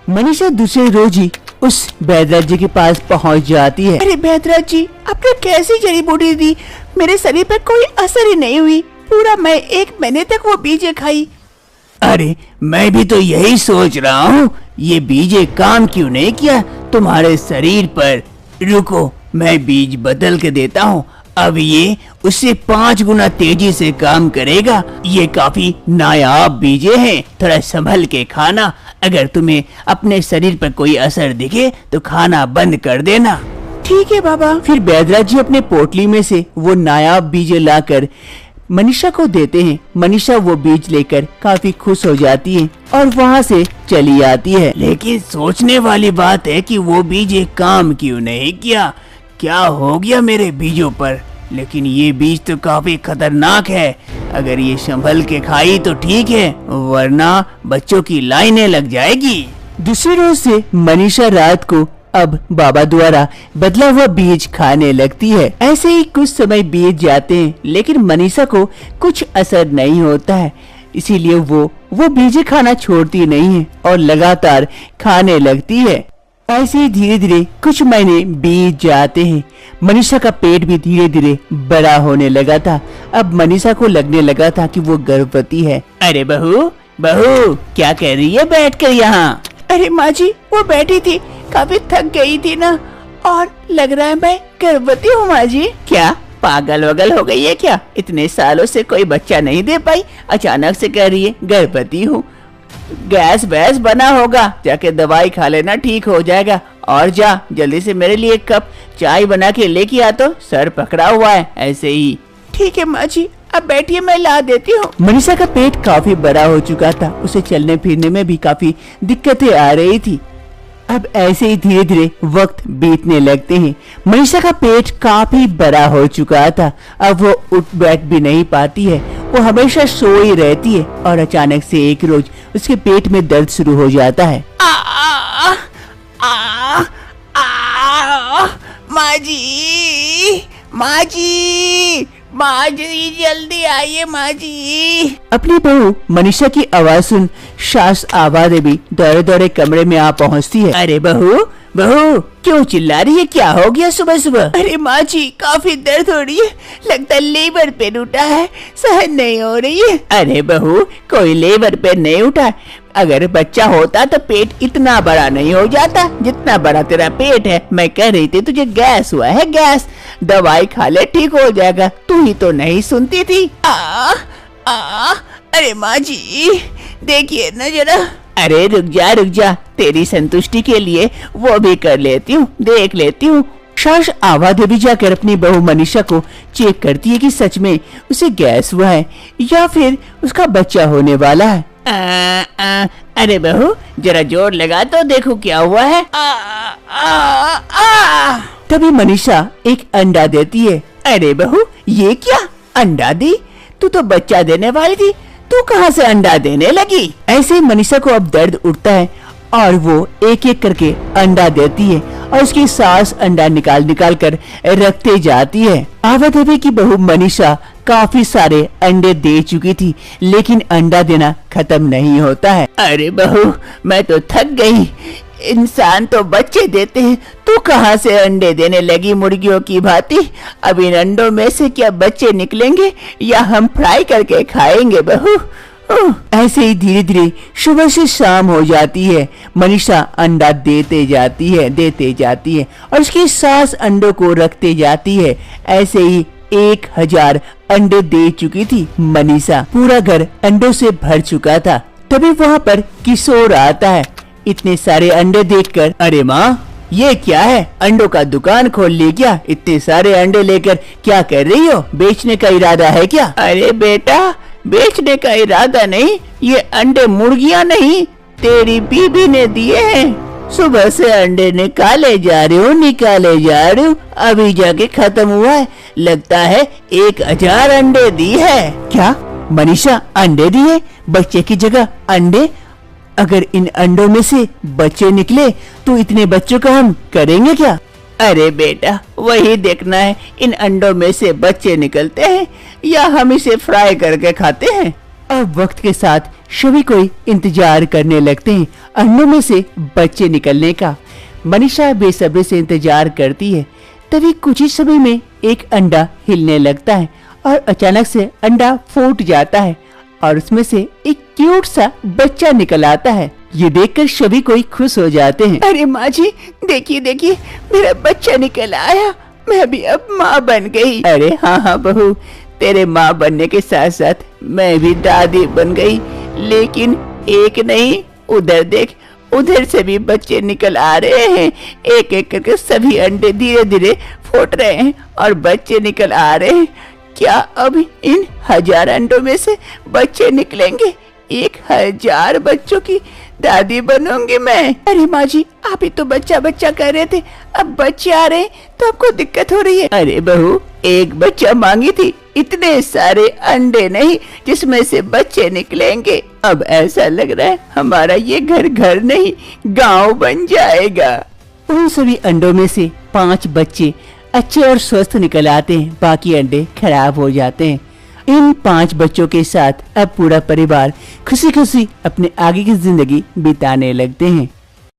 मनीषा दूसरे रोज ही उस वैद्यराज जी के पास पहुंच जाती है। अरे वैद्यराज जी, आपने कैसी जड़ी बूटी दी? मेरे शरीर पर कोई असर ही नहीं हुई। पूरा मैं 1 महीने तक वो बीजें खाई। अरे मैं भी तो यही सोच रहा हूँ, ये बीजे काम क्यों नहीं किया तुम्हारे शरीर पर। रुको, मैं बीज बदल के देता हूँ, अब ये उससे 5 गुना तेजी से काम करेगा। ये काफी नायाब बीजे हैं, थोड़ा संभल के खाना। अगर तुम्हें अपने शरीर पर कोई असर दिखे तो खाना बंद कर देना। ठीक है बाबा। फिर वैद्यराज जी अपने पोटली में से वो नायाब बीजे लाकर मनीषा को देते हैं। मनीषा वो बीज लेकर काफी खुश हो जाती है और वहाँ से चली आती है। लेकिन सोचने वाली बात है कि वो बीज काम क्यों नहीं किया, क्या हो गया मेरे बीजों पर। लेकिन ये बीज तो काफी खतरनाक है, अगर ये संभल के खाई तो ठीक है, वरना बच्चों की लाइनें लग जाएगी। दूसरे रोज से मनीषा रात को अब बाबा द्वारा बदला हुआ बीज खाने लगती है। ऐसे ही कुछ समय बीत जाते हैं, लेकिन मनीषा को कुछ असर नहीं होता है। इसीलिए वो बीज खाना छोड़ती नहीं है और लगातार खाने लगती है। ऐसे ही धीरे धीरे कुछ महीने बीत जाते हैं। मनीषा का पेट भी धीरे धीरे बड़ा होने लगा था। अब मनीषा को लगने लगा था कि वो गर्भवती है। अरे बहू बहू, क्या कर रही है बैठ कर यहाँ? अरे माँ जी, वो बैठी थी, काफी थक गई थी ना, और लग रहा है मैं गर्भवती हूँ माँ जी। क्या पागल वगल हो गई है क्या? इतने सालों से कोई बच्चा नहीं दे पाई, अचानक से कह रही है गर्भवती हूँ। गैस वैस बना होगा, जाके दवाई खा लेना, ठीक हो जाएगा। और जा जल्दी से मेरे लिए 1 कप चाय बना के लेके आ, तो सर पकड़ा हुआ है ऐसे ही। ठीक है माँ जी, अब बैठिए, मैं ला देती हूँ। मनीषा का पेट काफी बड़ा हो चुका था, उसे चलने फिरने में भी काफी दिक्कतें आ रही थी। अब ऐसे ही धीरे धीरे वक्त बीतने लगते हैं। मनीषा का पेट काफी बड़ा हो चुका था, अब वो उठ बैठ भी नहीं पाती है, वो हमेशा सोई रहती है। और अचानक से एक रोज उसके पेट में दर्द शुरू हो जाता है। माँ जी, माँ जी, माँ जी, जल्दी आइए माँ जी। अपनी बहू मनीषा की आवाज सुन सास आभा देवी दौड़े दौड़े कमरे में आ पहुँचती है। अरे बहू बहू, क्यों चिल्ला रही है, क्या हो गया सुबह सुबह? अरे माँ जी, काफी दर्द हो रही है, लगता है लेबर पेन उठा है, सहन नहीं हो रही है। अरे बहू, कोई लेबर पेन नहीं उठा। अगर बच्चा होता तो पेट इतना बड़ा नहीं हो जाता जितना बड़ा तेरा पेट है। मैं कह रही थी तुझे गैस हुआ है, गैस, दवाई खा ले ठीक हो जाएगा, तू ही तो नहीं सुनती थी। अरे माँ जी, देखिए न जरा। अरे रुक जा, तेरी संतुष्टि के लिए वो भी कर लेती हूँ, देख लेती हूँ। सास आभा देवी जाकर अपनी बहू मनीषा को चेक करती है कि सच में उसे गैस हुआ है या फिर उसका बच्चा होने वाला है। अरे बहू, जरा जोर लगा तो देखो क्या हुआ है। तभी मनीषा एक अंडा देती है। अरे बहू, ये क्या अंडा दी? तू तो बच्चा देने वाली थी, तू कहाँ से अंडा देने लगी? ऐसे मनीषा को अब दर्द उठता है और वो एक एक करके अंडा देती है और उसकी सास अंडा निकाल कर रखते जाती है। आभा देवी की बहू मनीषा काफी सारे अंडे दे चुकी थी, लेकिन अंडा देना खत्म नहीं होता है। अरे बहू, मैं तो थक गई, इंसान तो बच्चे देते हैं, तू कहाँ से अंडे देने लगी मुर्गियों की भांति? अब इन अंडों में से क्या बच्चे निकलेंगे या हम फ्राई करके खाएंगे बहू? ऐसे ही धीरे धीरे सुबह से शाम हो जाती है। मनीषा अंडा देते जाती है और उसकी सास अंडों को रखते जाती है। ऐसे ही 1000 अंडे दे चुकी थी मनीषा, पूरा घर अंडों से भर चुका था। तभी वहाँ पर किशोर आता है। इतने सारे अंडे देखकर, अरे माँ, ये क्या है, अंडों का दुकान खोल ली क्या? इतने सारे अंडे लेकर क्या कर रही हो, बेचने का इरादा है क्या? अरे बेटा, बेचने का इरादा नहीं, ये अंडे मुर्गियाँ नहीं, तेरी बीबी ने दिए हैं। सुबह से अंडे निकाले जा रहे हो, अभी जाके खत्म हुआ है। लगता है 1000 अंडे दी है। क्या मनीषा, अंडे दिए? बच्चे की जगह अंडे? अगर इन अंडों में से बच्चे निकले तो इतने बच्चों का हम करेंगे क्या? अरे बेटा, वही देखना है, इन अंडों में से बच्चे निकलते हैं या हम इसे फ्राई करके खाते हैं। अब वक्त के साथ सभी कोई इंतजार करने लगते हैं अंडों में से बच्चे निकलने का। मनीषा बेसब्री से इंतजार करती है। तभी कुछ ही समय में एक अंडा हिलने लगता है और अचानक से अंडा फूट जाता है और उसमें से एक क्यूट सा बच्चा निकल आता है। ये देखकर सभी कोई खुश हो जाते हैं। अरे माँ जी, देखिए देखिए, मेरा बच्चा निकल आया। मैं भी अब माँ बन गई। अरे हाँ हाँ बहू, तेरे माँ बनने के साथ साथ मैं भी दादी बन गई। लेकिन एक नहीं, उधर देख, उधर से भी बच्चे निकल आ रहे हैं। एक एक करके सभी अंडे धीरे धीरे फूट रहे हैं और बच्चे निकल आ रहे हैं। क्या अब इन 1000 अंडों में से बच्चे निकलेंगे? 1000 बच्चों की दादी बनूंगी मैं। अरे माँ जी, आप ही तो बच्चा बच्चा कर रहे थे, अब बच्चे आ रहे हैं तो आपको दिक्कत हो रही है। अरे बहू, एक बच्चा मांगी थी, इतने सारे अंडे नहीं जिसमें से बच्चे निकलेंगे। अब ऐसा लग रहा है हमारा ये घर घर नहीं, गांव बन जाएगा। उन सभी अंडों में से 5 बच्चे अच्छे और स्वस्थ निकल आते हैं, बाकी अंडे खराब हो जाते हैं। इन 5 बच्चों के साथ अब पूरा परिवार खुशी खुशी अपने आगे की जिंदगी बिताने लगते हैं।